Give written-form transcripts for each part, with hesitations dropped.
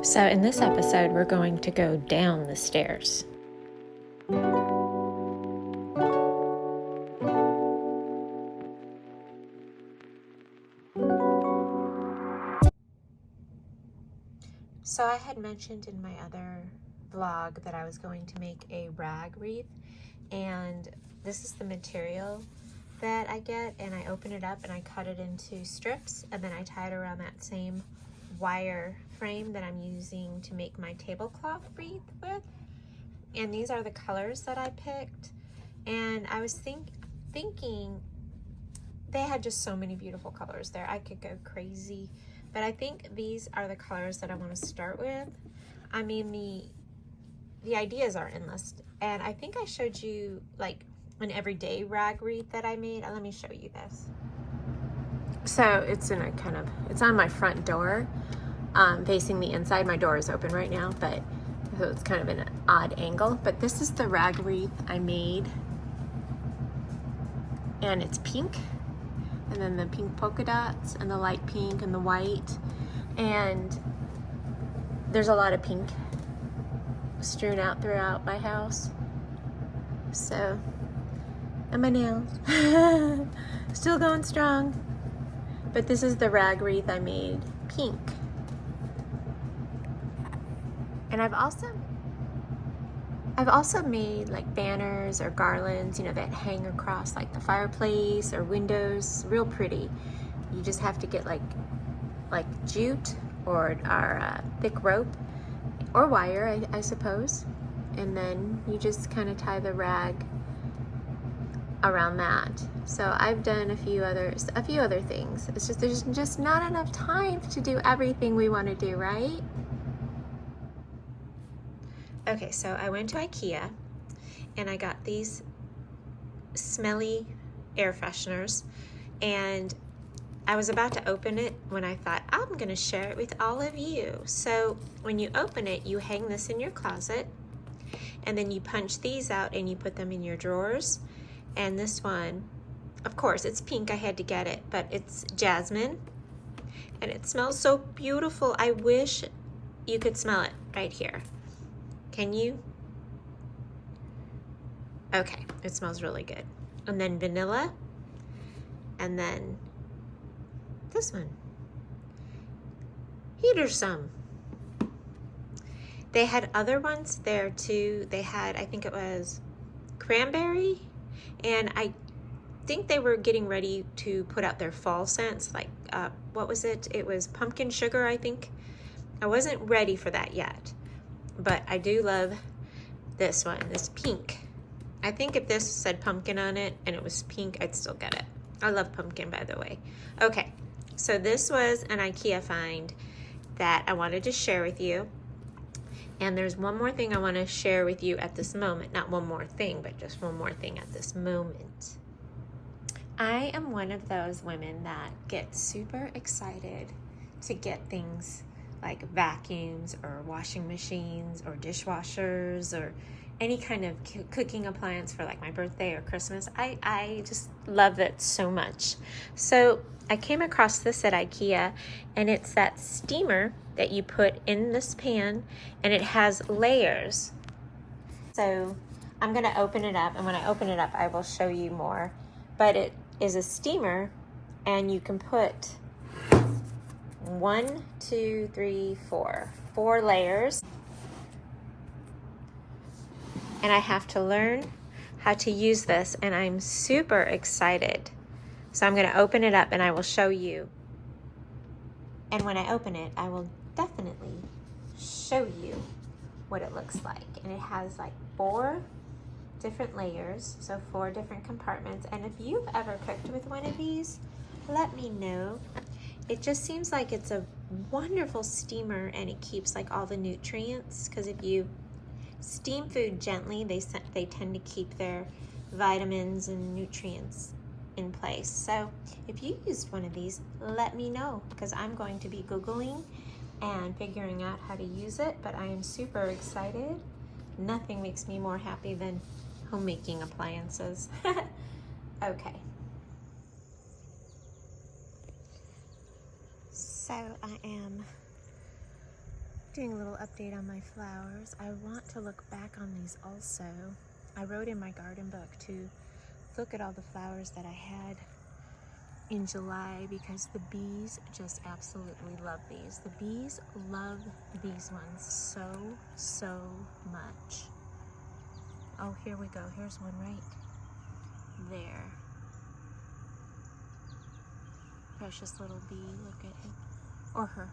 So in this episode, we're going to go down the stairs. So I had mentioned in my other vlog that I was going to make a rag wreath, and this is the material that I get, and I open it up and I cut it into strips, and then I tie it around that same wire frame that I'm using to make my tablecloth wreath with. And these are the colors that I picked, and I was thinking they had just so many beautiful colors there. I could go crazy, but I think these are the colors that I want to start with. I mean, the ideas are endless, and I think I showed you like an everyday rag wreath that I made. Let me show you this. So it's in a it's on my front door, facing the inside. My door is open right now, but so it's kind of in an odd angle. But this is the rag wreath I made, and it's pink, and then the pink polka dots and the light pink and the white, and there's a lot of pink strewn out throughout my house. So, and my nails still going strong. But this is the rag wreath I made pink. And I've also made like banners or garlands, you know, that hang across like the fireplace or windows, real pretty. You just have to get like jute or thick rope or wire, I suppose. And then you just kind of tie the rag around that. So I've done a few other things. It's just there's just not enough time to do everything we want to do, right? Okay, so I went to IKEA and I got these smelly air fresheners, and I was about to open it when I thought, I'm gonna share it with all of you. So when you open it, you hang this in your closet, and then you punch these out and you put them in your drawers. And this one, of course, it's pink, I had to get it, but it's jasmine, and it smells so beautiful. I wish you could smell it right here. Can you? Okay, it smells really good. And then vanilla, and then this one. Here's some. They had other ones there too. They had, I think it was cranberry, and I think they were getting ready to put out their fall scents, like, what was it? It was pumpkin sugar, I think. I wasn't ready for that yet, but I do love this one, this pink. I think if this said pumpkin on it and it was pink, I'd still get it. I love pumpkin, by the way. Okay, so this was an IKEA find that I wanted to share with you. And there's one more thing I want to share with you at this moment. Not one more thing, but just one more thing at this moment. I am one of those women that get super excited to get things like vacuums or washing machines or dishwashers or any kind of cooking appliance for like my birthday or Christmas. I just love it so much. So I came across this at IKEA, and it's that steamer that you put in this pan, and it has layers. So I'm gonna open it up, and when I open it up, I will show you more. But it is a steamer, and you can put 1, 2, 3, 4 layers. And I have to learn how to use this, and I'm super excited. So I'm gonna open it up and I will show you. And when I open it, I will definitely show you what it looks like. And it has like 4 different layers, so 4 different compartments. And if you've ever cooked with one of these, let me know. It just seems like it's a wonderful steamer, and it keeps like all the nutrients, because if you steam food gently, they tend to keep their vitamins and nutrients in place. So if you used one of these, let me know, because I'm going to be Googling and figuring out how to use it. But I am super excited. Nothing makes me more happy than homemaking appliances. Okay. So I am Doing a little update on my flowers. I want to look back on these also. I wrote in my garden book to look at all the flowers that I had in July because the bees just absolutely love these. The bees love these ones so much. Oh, here we go. Here's one right there. Precious little bee, look at him. Or her.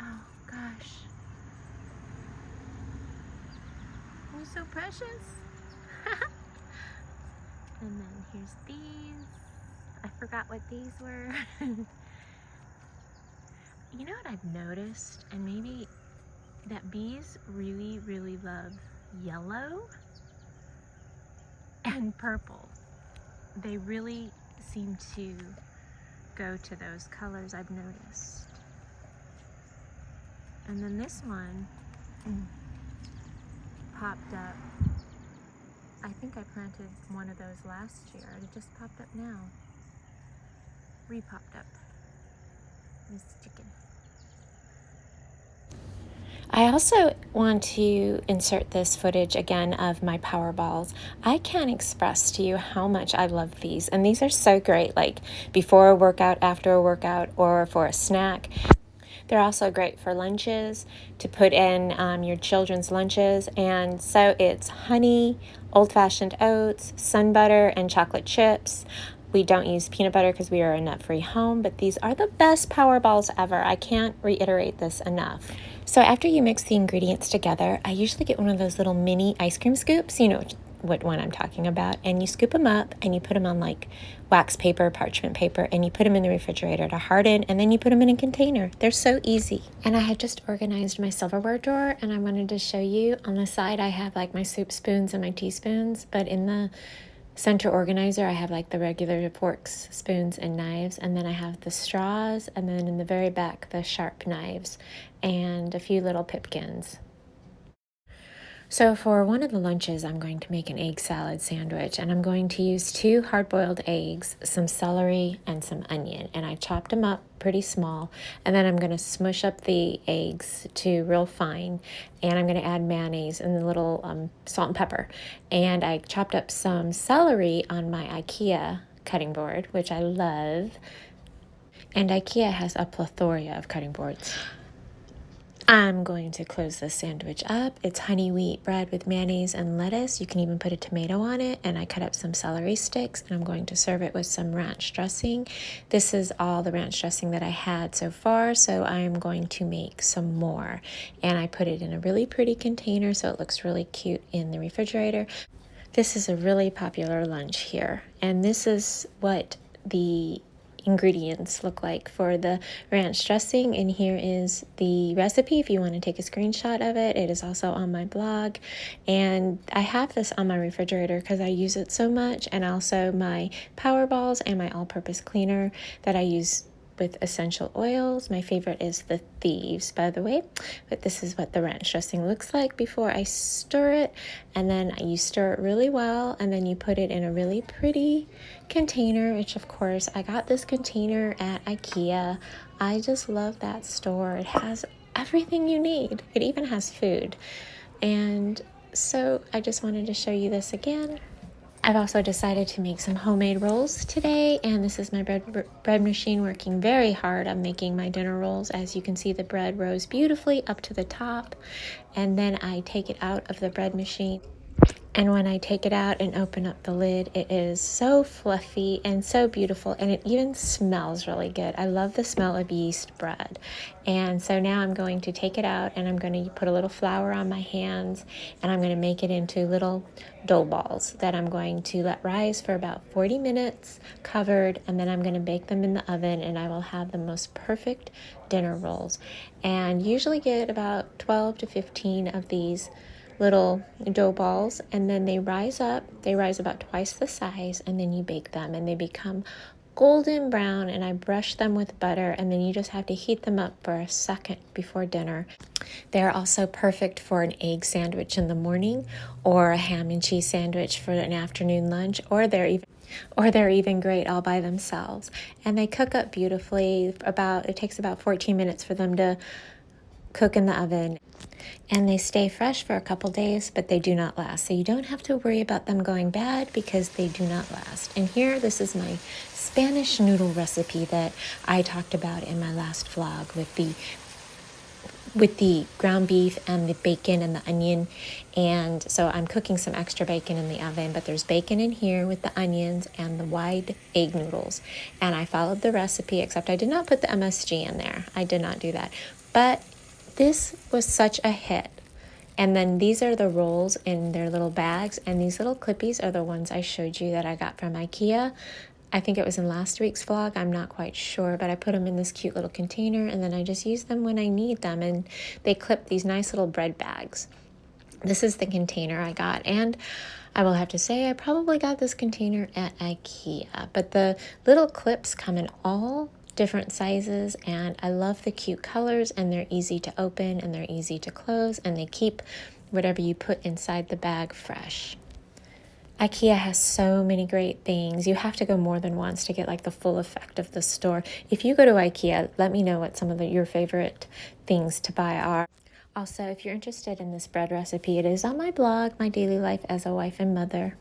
Oh gosh. You're so precious. And then here's these. I forgot what these were. You know what I've noticed? And maybe that bees really love yellow and purple. They really seem to go to those colors, I've noticed. And then this one popped up. I think I planted one of those last year. It just popped up now. Re-popped up. Miss Chicken. I also want to insert this footage again of my power balls. I can't express to you how much I love these. And these are so great, like before a workout, after a workout, or for a snack. They're also great for lunches, to put in your children's lunches. And so it's honey, old-fashioned oats, sun butter, and chocolate chips. We don't use peanut butter because we are a nut-free home, but these are the best power balls ever. I can't reiterate this enough. So after you mix the ingredients together, I usually get one of those little mini ice cream scoops. You know what one I'm talking about. And you scoop them up and you put them on like wax paper, parchment paper, and you put them in the refrigerator to harden, and then you put them in a container. They're so easy. And I had just organized my silverware drawer, and I wanted to show you. On the side I have like my soup spoons and my teaspoons, but in the center organizer I have like the regular forks, spoons, and knives, and then I have the straws, and then in the very back the sharp knives and a few little pipkins. So for one of the lunches, I'm going to make an egg salad sandwich, and I'm going to use 2 hard-boiled eggs, some celery, and some onion, and I chopped them up pretty small, and then I'm going to smush up the eggs to real fine, and I'm going to add mayonnaise and a little salt and pepper, and I chopped up some celery on my IKEA cutting board, which I love, and IKEA has a plethora of cutting boards. I'm going to close this sandwich up. It's honey wheat bread with mayonnaise and lettuce. You can even put a tomato on it. And I cut up some celery sticks, and I'm going to serve it with some ranch dressing. This is all the ranch dressing that I had so far, so I'm going to make some more. And I put it in a really pretty container so it looks really cute in the refrigerator. This is a really popular lunch here, and this is what the ingredients look like for the ranch dressing, and here is the recipe if you want to take a screenshot of it. It is also on my blog, and I have this on my refrigerator because I use it so much, and also my power balls and my all-purpose cleaner that I use with essential oils. My favorite is the Thieves, by the way, but this is what the ranch dressing looks like before I stir it, and then you stir it really well, and then you put it in a really pretty container, which of course I got this container at IKEA. I just love that store. It has everything you need. It even has food, and so I just wanted to show you this again. I've also decided to make some homemade rolls today, and this is my bread machine working very hard on making my dinner rolls. As you can see, the bread rose beautifully up to the top, and then I take it out of the bread machine. And when I take it out and open up the lid, it is so fluffy and so beautiful, and it even smells really good. I love the smell of yeast bread. And so now I'm going to take it out, and I'm going to put a little flour on my hands, and I'm going to make it into little dough balls that I'm going to let rise for about 40 minutes covered, and then I'm going to bake them in the oven, and I will have the most perfect dinner rolls. And usually get about 12 to 15 of these little dough balls, and then they rise about twice the size, and then you bake them, and they become golden brown, and I brush them with butter, and then you just have to heat them up for a second before dinner. They're also perfect for an egg sandwich in the morning, or a ham and cheese sandwich for an afternoon lunch, or they're even or they're even great all by themselves. And they cook up beautifully. It takes about 14 minutes for them to cook in the oven. And they stay fresh for a couple days, but they do not last. So you don't have to worry about them going bad because they do not last. And here, this is my Spanish noodle recipe that I talked about in my last vlog with the ground beef and the bacon and the onion. And so I'm cooking some extra bacon in the oven, but there's bacon in here with the onions and the wide egg noodles. And I followed the recipe, except I did not put the MSG in there. I did not do that. But this was such a hit. And then these are the rolls in their little bags, and these little clippies are the ones I showed you that I got from IKEA. I think it was in last week's vlog, I'm not quite sure, but I put them in this cute little container, and then I just use them when I need them, and they clip these nice little bread bags. This is the container I got, and I will have to say I probably got this container at IKEA, but the little clips come in all different sizes, and I love the cute colors, and they're easy to open and they're easy to close, and they keep whatever you put inside the bag fresh. IKEA has so many great things. You have to go more than once to get like the full effect of the store. If you go to IKEA, let me know what some of your favorite things to buy are. Also, if you're interested in this bread recipe, it is on my blog, My Daily Life as a Wife and Mother.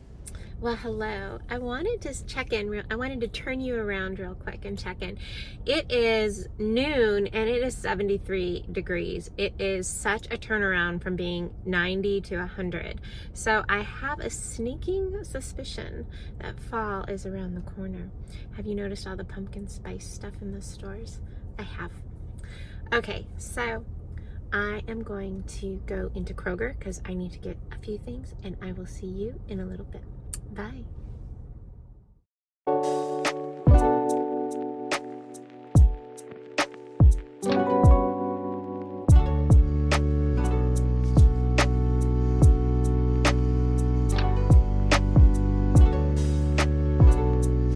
Well, hello. I wanted to check in. I wanted to turn you around real quick and check in. It is noon and it is 73 degrees. It is such a turnaround from being 90 to 100. So I have a sneaking suspicion that fall is around the corner. Have you noticed all the pumpkin spice stuff in the stores? I have. Okay, so I am going to go into Kroger because I need to get a few things, and I will see you in a little bit. Bye.